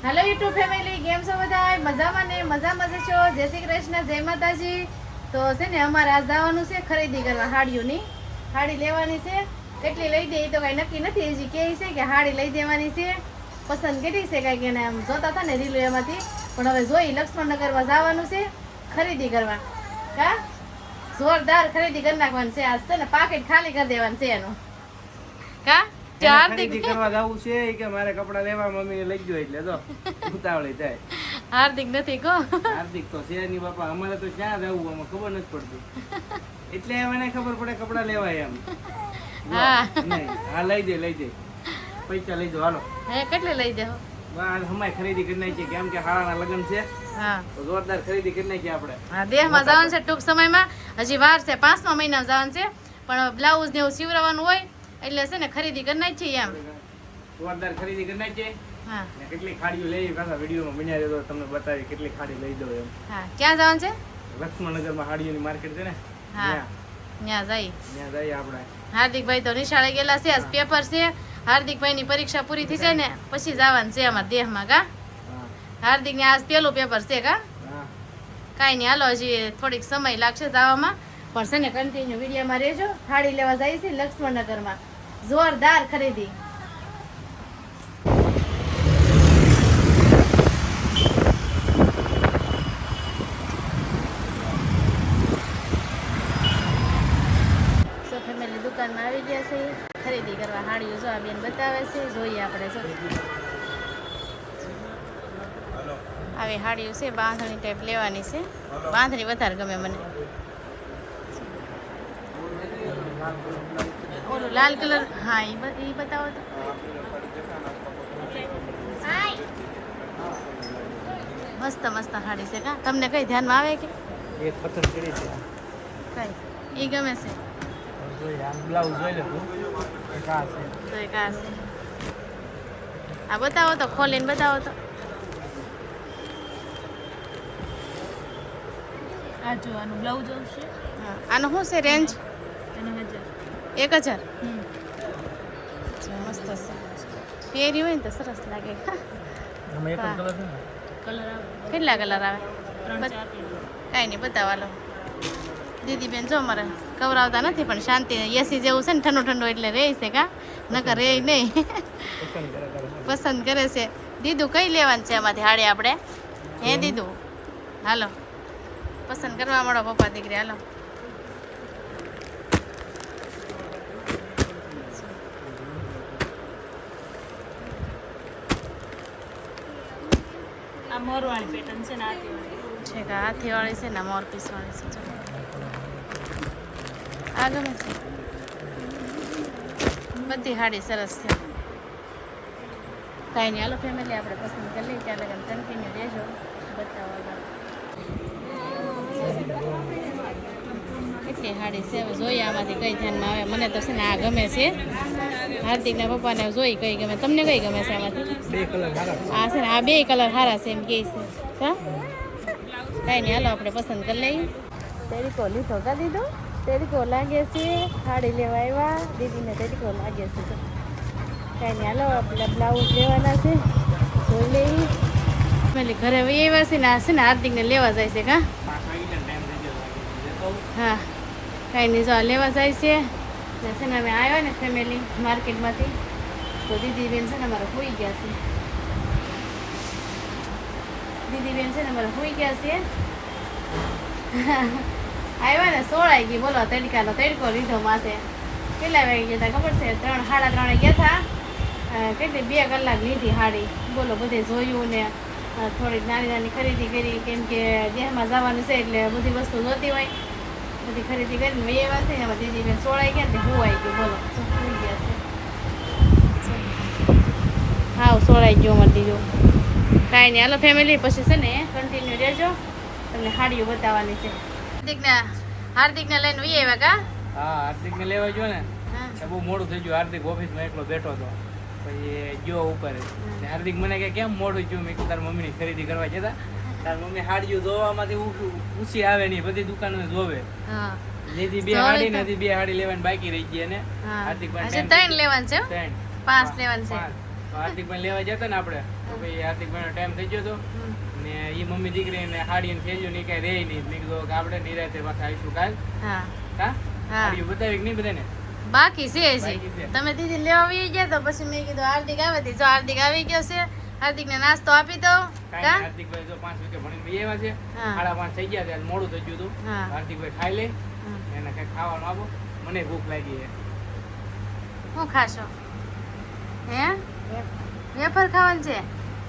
Hello YouTube family, કેમ છો બધા? મજામાં ને મજામાં જ છો? જય શ્રી કૃષ્ણ, જય માતાજી. તો છે ને અમારે આ જવાનું છે ખરીદી કરવા હાડીઓની. હાડી લેવાની છે. કેટલી લઈ દે એ તો કઈ નક્કી નથી. હજી કહે છે કે હાડી લઈ દેવાની છે. પસંદ કરી છે કઈ એને આમ જોતા હતા ને રીલો એમાંથી. પણ હવે જોઈ લક્ષ્મણનગરમાં જવાનું છે ખરીદી કરવા. કા જોરદાર ખરીદી કરી નાખવાનું છે. આજ છે ને પાકેટ ખાલી કરી દેવાનું છે એનું. કા ખરીદી કરવા જવું છે કે મારે કપડા લેવા મમ્મીને લઈ ગયો એટલે તો ઉતાવળી થાય. હાર્દિક નથી કો હાર્દિક તો છે ની બાપા, અમારે તો ક્યાં જવું અમને ખબર નથી પડતી. એટલે મને ખબર પડે કપડા લેવાય એમ. હા નહીં હા લઈ દે પૈસા લઈ દો હાલો. હે કેટલે લઈ દેવો? હમાય ખરીદી કરી નાખીએ કેમ કે હારાના લગ્ન છે. હા તો જોરદાર ખરીદી કરી નાખીએ આપણે. હા દેહમાં જવાનું છે ટૂંક સમયમાં. હજી વાર છે, 5મા મહિનામાં જવાનું છે. પણ બ્લાઉઝ ને એવું સીવડાવવાનું હોય એટલે છે ને ખરીદી કરી નાખીએ એમ. જોરદાર ખરીદી કરી નાખીએ. હા ને કેટલી ખાડીઓ લઈ પાછા વિડીયોમાં બન્યા રહેતો તમને બતાવી કેટલી ખાડી લઈ દો એમ. હા ક્યાં જવાનું છે? લક્ષ્મણનગરમાં હાડીઓની માર્કેટ છે ને હા ત્યાં જઈ. ત્યાં જઈએ આપણે. હાર્દિકભાઈ તો નિશાળે ગયેલા છે, આજ પેપર છે. હાર્દિકભાઈની પરીક્ષા પૂરી થઈ જાય ને પછી જવાનું છે અમારા દેહમાં. કા હા હાર્દિકને આજ પેલું પેપર છે. કા હા કાંઈ નહીં, હાલો હજી થોડીક સમય લાગશે જવામાં. પણ છે ને કન્ટિન્યુ વિડીયોમાં રહેજો. હાડી લેવા જાય છે લક્ષ્મણનગરમાં. જોરદાર ખરીદી. સો ફેમિલી દુકાનમાં આવી ગયા છે ખરીદી કરવા. હાડીઓ જો આ બેન બતાવે છે, જોઈએ આપણે. જો આવી હાડીઓ છે, બાંધણી ટાઈપ લેવાની છે. બાંધણી વધારે ગમે મને. ઓલું લાલ કલર, હા એ બતાવો તો. મસ્ત મસ્ત હાડી છે. કા તમને કઈ ધ્યાનમાં આવે કે એક પસંદ કરી છે. કઈ એ ગમે છે? જોઈ આમ બ્લાઉઝ જોઈ લે તું. એક આ છે. તો એક આ છે. આ બતાવો તો, ખોલીને બતાવો તો. આ જો આનું બ્લાઉઝ આવશે હા આનું શું છે રેન્જ? અને 1000. 1000. મસ્ત છે. પહેરી હોય ને તો સરસ લાગે. આમાં એક જ કલર છે ને. કલર આવે કેટલા કલર આવે? 3-4 કલર. કાંઈ નહીં, બતાવાલો. દીદી બેન જો અમારે કવરાવતા નથી પણ શાંતિ એસી જેવું છે ને, ઠંડુ ઠંડુ એટલે રહે છે. કા નકર રહે નહીં. પસંદ કરે પસંદ કરે છે. દીદું કઈ લેવાનું છે એમાંથી હાડી આપણે? હે દીદું હાલો પસંદ કરવા મળો પપ્પા દીકરી. હાલો આ મોરવાળી પેટર્ન છે ને આથી છે કે હાથીવાળી છે ને મોર પીસવાળી છે. જો આ ગમે છે. બધી હાડી સરસ છે. કાંઈ નહીં, હાલો ફેમિલી આપણે પસંદ કરી લઈએ. ત્યાં લગન કન્ટિન્યુ રહેજો બતાવવા. કેટલી હાડી છે હવે જોઈએ આમાંથી કઈ ધ્યાનમાં આવે. મને તો છે ને આ ગમે છે. હાર્દિકના પપ્પાને જોઈ કઈ ગમે. તમને કઈ ગમે છે આમાંથી? બે કલર સારા. આ છે ને આ બે કલર સારા છે એમ કે છે. હા કાંઈ નહીં, હાલો આપણે પસંદ કરી લઈએ. તેરીકો લીધો કા દીધો? તેરીકો લાગે છે. હાડી લેવા આવ્યા. દીદીને તેરીકો લાગે છે. કાંઈ નહીં, હાલો આપણે બ્લાઉઝ લેવાના છે, જોઈ લઈએ. પેલી ઘરે વહી આવ્યા છે ને આ છે ને હાર્દિકને લેવા જાય છે. કા 5 વાગ્યા ટાઈમ થઈ જતો. હા કાંઈ નહીં, જો આ લેવા જાય છે. છે ને અમે આવ્યા ને ફેમિલી માર્કેટમાંથી તો દીદી બેન છે ને અમારે હોઈ ગયા છે. દીદી બેન છે ને અમારે હોઈ ગયા છે. આવ્યા ને સોળાઈ ગઈ. બોલો તડકાનો તડકો લીધો માથે. કેટલા વાગે ગયા હતા ખબર છે? 3-3:30 ગયા હતા. કેટલી 2 કલાક લીધી હાડી. બોલો બધે જોયું ને થોડીક નાની નાની ખરીદી કરી. કેમ કે દેહમાં જવાનું છે એટલે બધી વસ્તુ જોતી હોય. બધી ખરીદી કરીને મેં એવા છે એમાં દીદી બેન સોળાઈ ગયા ને હું આવી ગયું. બોલો હોઈ ગયા છે. હા સોળાઈ ગયો અમારે દીધું. કાંઈ નહીં, હાલો ફેમિલી પછી છે ને કન્ટિન્યુ રહેજો. તમને હાડીઓ બતાવવાની છે. હાર્દિકને લઈને વી આવ્યા કા? હા હાર્દિકને લેવા ગયો ને હા તો બહુ મોડું થઈ ગયું. હાર્દિક ઓફિસમાં એકલો બેઠો હતો. પછી ગયો ઉપર. હાર્દિક મને કે કેમ મોડું થયું? મેં કીધું તાર મમ્મીની ખરીદી કરવા જતા. તાર મમ્મી હાડીઓ જોવામાંથી ઊંચી આવે નહીં, બધી દુકાનો જોવે. હા લીધી 2 હાડી ને હજી 2 હાડી લેવાની બાકી રહી ગઈ. અને હા હાર્દિક હજી 3 લેવાનું છે. 3 5 લેવાનું છે. હાર્દિકભાઈ લેવા જતા ને આપણે તો ભાઈ હાર્દિકભાઈનો ટાઈમ થઈ ગયો હતો હમ. ને એ મમ્મી દીકરીને હાડીને થેલ્યું નહીં કાંઈ રહે નહીં મેં કીધું કે આપણે નિરાતે પાછા આવીશું કાલ હા કા હા. હાડીયું બતાવી કે નહીં બધાને બાકી છે બાકી હજી છે. તમે દીદી લેવા આવી ગયા તો પછી મેં કીધું હાર્દિક આવે છે. જો હાર્દિક આવી ગયો છે હાર્દિકને નાસ્તો આપી દો કાંઈ કા નહીં, હાર્દિકભાઈ જો 5 વાગે ભણીને બી આવ્યા છે હા. 5:30 થઈ ગયા ત્યારે મોડું થઈ ગયું હતું હા. હાર્દિકભાઈ ખાઈ લે હમ. એને કંઈ ખાવાનું આપો મને ભૂખ લાગી છે શું ખાશો હે વેફર ખાવાનું છે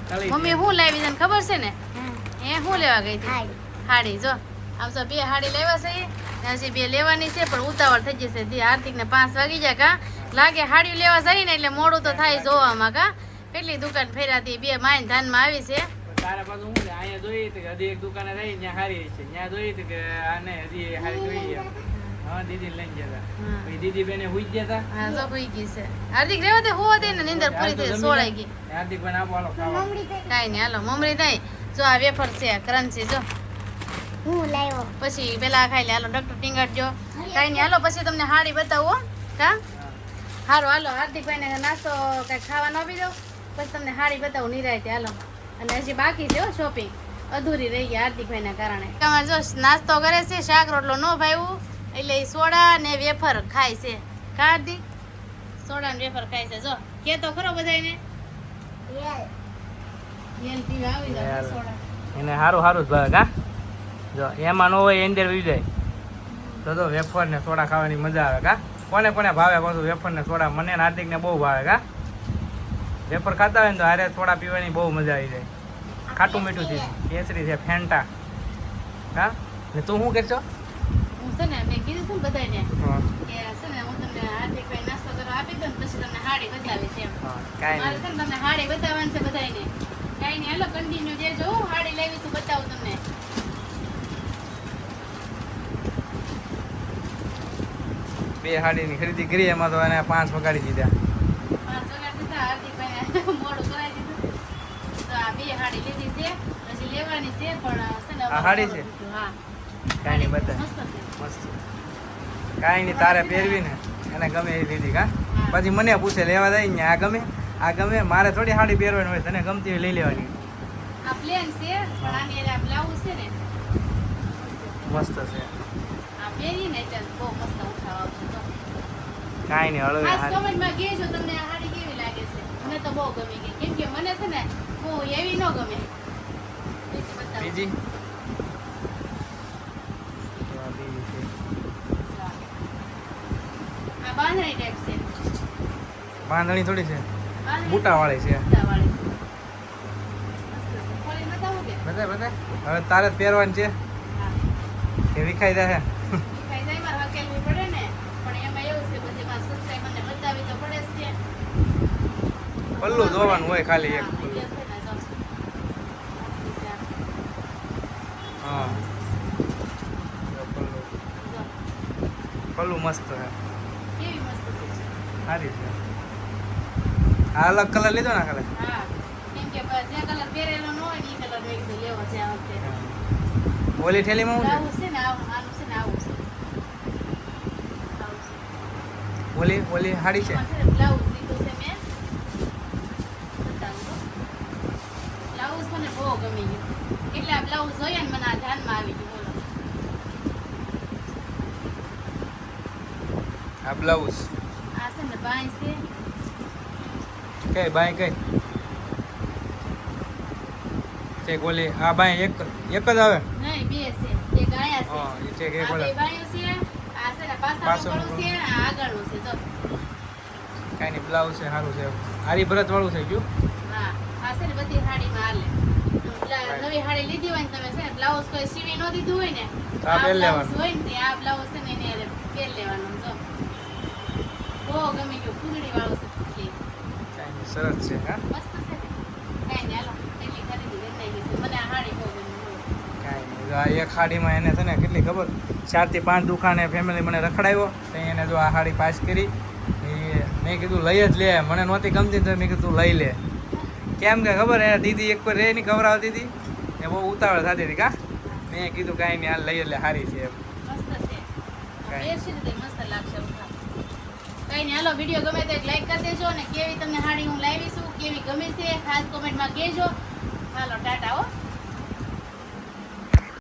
ખાલી મમ્મી શું લાવી તને ખબર છે ને હે શું લેવા ગઈ હતી હાડી જો આમ તો 2 હાડી લેવા છે ને હજી 2 લેવાની છે પણ ઉતાવળ થઈ જશે દી હાર્દિક ને 5 વાગી જાય કા લાગે હાડી લેવા જઈ ને એટલે મોડું તો થાય જોવામાં કા કેટલી દુકાન ફેરાતી 2 માઈન ધાનમાં આવી છે તારા પાછું શું છે અહીંયા જોઈએ તો કે હજી એક દુકાને રહી ત્યાં હારી છે ત્યાં જોઈએ તો કે આને હજી હારી જોઈએ હા દીદી લઈને ગયા હતા હા. પછી દીદી બેને હુઈ જ ગયા હતા હા જો હોઈ ગઈ છે હાર્દિક રેવા દે હોવા દે ને નીંદર પૂરી થઈ સોળાઈ ગઈ હાર્દિકભાઈને આપો હાલો ખાવા કાંઈ નહીં હાલો મમરી નહીં જો આ વેફર છે ક્રન્ચી જો પછી પેલા ખાઈ લે હાલો ડોક્ટર ટીંગાડજો કાંઈ નહીં હાલો પછી તમને હાડી બતાવો હો. કા હા. હારું હાલો હાર્દિકભાઈને નાસ્તો કંઈક ખાવાનો આપી દો પછી તમને હાડી બતાવું નિરાયતે હાલો અને હજી બાકી છે હો શોપિંગ અધૂરી રહી ગઈ હાર્દિકભાઈના કારણે તમારે જો નાસ્તો કરે છે શાક રોટલો ન ભાવ્યું એટલે ઈ સોડા ને વેફર ખાય છે કા હાર્દિક સોડા ને વેફર ખાય છે જો કે તો ખરો બધાયને યેલ પીવા આવી જાવ યેલ. સોડા એને સારું સારું જ ભાવે કા જો એમાં ન હોય અંદર વી જાય તો વેફર ને સોડા ખાવાની મજા આવે કા કોને કોને ભાવે પાછું વેફર ને સોડા મને ને હાર્દિક ને બહુ ભાવે કા વેફર ખાતા હોય ને તો હારે સોડા પીવાની બહુ મજા આવી જાય ખાટું મીઠું છે કેસરી છે ફેન્ટા હા ને તું શું કરશો હું છે ને મેં કીધું હતું ને બધાયને હા કે છે ને હું તમને હાર્દિકભાઈ નાસ્તો કરવા આપી દઉં ને પછી તમને હાડી બતાવી છે એમ કાંઈ મારે નહીં છે ને તમને હાડી બતાવવાની છે બધાયને કાંઈ નહીં હાલો કન્ટિન્યુ દેજો હું હાડી લેવી છું બતાવું તમને બે હાડીની ખરીદી કરી એમાં તો એને 5 વગાડી દીધા 5 વાગ્યા દીધા હાર્દિકભાઈને મોડું કરાવી દીધું તો આ 2 હાડી લીધી છે હજી લેવાની છે પણ છે ને આ હાડી છે? હા કાંઈ નહીં બતાય મસ્ત છે મસ્ત કાંઈ નહીં તારે પહેરવી ને એને ગમે એ લીધી કા પછી મને પૂછે લેવા જાય ને આ ગમે મારે થોડી હાડી પહેરવાની હોય તને ગમતી હોય લઈ લેવાની આ પ્લેન છે પણ આની આ બ્લાઉઝ છે ને મસ્ત છે આ પહેરીને એટલે બહુ મસ્ત ઉઠાવ આવશે તો કાંઈ નહીં હળવે ખાસ હારી કમેન્ટમાં કહેજો તમને આ હાડી કેવી લાગે છે મને તો બહુ ગમી ગઈ કેમ કે મને છે ને બહુ એવી ન ગમે બીજી બતાવો. બીજી આ બાંધણી ટાઈપ છે બાંધણી થોડી છે બાંધણી બુટાવાળી છે બુટાવાળી છે. મસ્ત છે. ખોલીને બતાવું કે? બધા હવે તારે જ પહેરવાની છે હા. કે વિખાઈ જાય દેખાઈ જાય મારે હકેલવી પડે ને પણ એમાં એવું છે બધી મારે સબસ્ક્રાઈબરને બતાવી તો પડે જ છે. પલ્લું જોવાનું હોય ખાલી એક હા, એટલે છે ને જો. હા જો. પલ્લું મસ્ત છે કેવી મસ્ત છે. સારી છે આ અલગ કલર લીધો ને ખાલી હા કેમ કે જે કલર પહેરેલો ન હોય ને એ કલર મેં કીધું લેવો છે આ વખતે ઓલી ઠેલીમાં શું આવું છે ને આવું આનું છે ને આવું છે આવું છે. છે ઓલી હાડી છે આમાં છે ને બ્લાઉઝ લીધું છે મેં બતાવું તો. બ્લાઉઝ મને બહુ ગમી ગયું એટલે આ બ્લાઉઝ જોયા ને મને આ ધ્યાનમાં આવી ગયું બોલો આ બ્લાઉઝ આ છે ને બાય છે કઈ બાય કઈ છે ઓલી આ બાય એક જ આવે નહીં બે છે એક આયા હા છે એ છે કે આ બે ઓલા બાયો છે આ છે ને પાછળનું પાછળનું ગળું છે આ આગળનું છે જો કાંઈ નહીં બ્લાઉઝ છે સારું છે આરી ભરત વાળું છે ગયું હા આ છે ને બધી હાડીમાં હાલે નવી હાડી લીધી હોય ને તમે છે ને બ્લાઉઝ કોઈ સીવી ન દીધું હોય ને તો આ પહેર બ્લાઉઝ લેવાનું. હોય ને તે આ બ્લાઉઝ છે ને એને હારે પહેર લેવાનું જો બહુ ગમી ગયું ફૂગડી વાળું છે ફૂગડી કાંઈ નહીં સરસ છે હા મસ્ત છે ને કાંઈ નહીં હાલો એટલી ખરીદી કરી નાખી છે મને આ હાડી બહુ ગમી કાંઈ નહીં જો આ એક હાડીમાં એને છે ને કેટલી ખબર 4 થી 5 દુકાને ફેમિલી મને રખડાવ્યો તો એને જો આ હાડી પાસ કરી એ મેં કીધું લઈ જ લે મને નહોતી ગમતી તો મેં કીધું લઈ લે કેમ કે ખબર એને દીદી એક પર રે નહીં ખવડાવતી હતી એ બહુ ઉતાવળ થતી હતી કા મેં કીધું કાંઈ નહીં હાલ લઈ જ લે સારી છે એમ મસ્ત છે કાંઈ. પહેરશે ને તે મસ્ત લાગશે ઉઠા કઈ નહીં, હાલો વિડીયો ગમે તો એક લાઈક કરી દેજો અને કેવી તમને સાડી હું લાવી છું, કેવી ગમે છે ખાસ કોમેન્ટમાં કહેજો. હાલો ટાટા હો.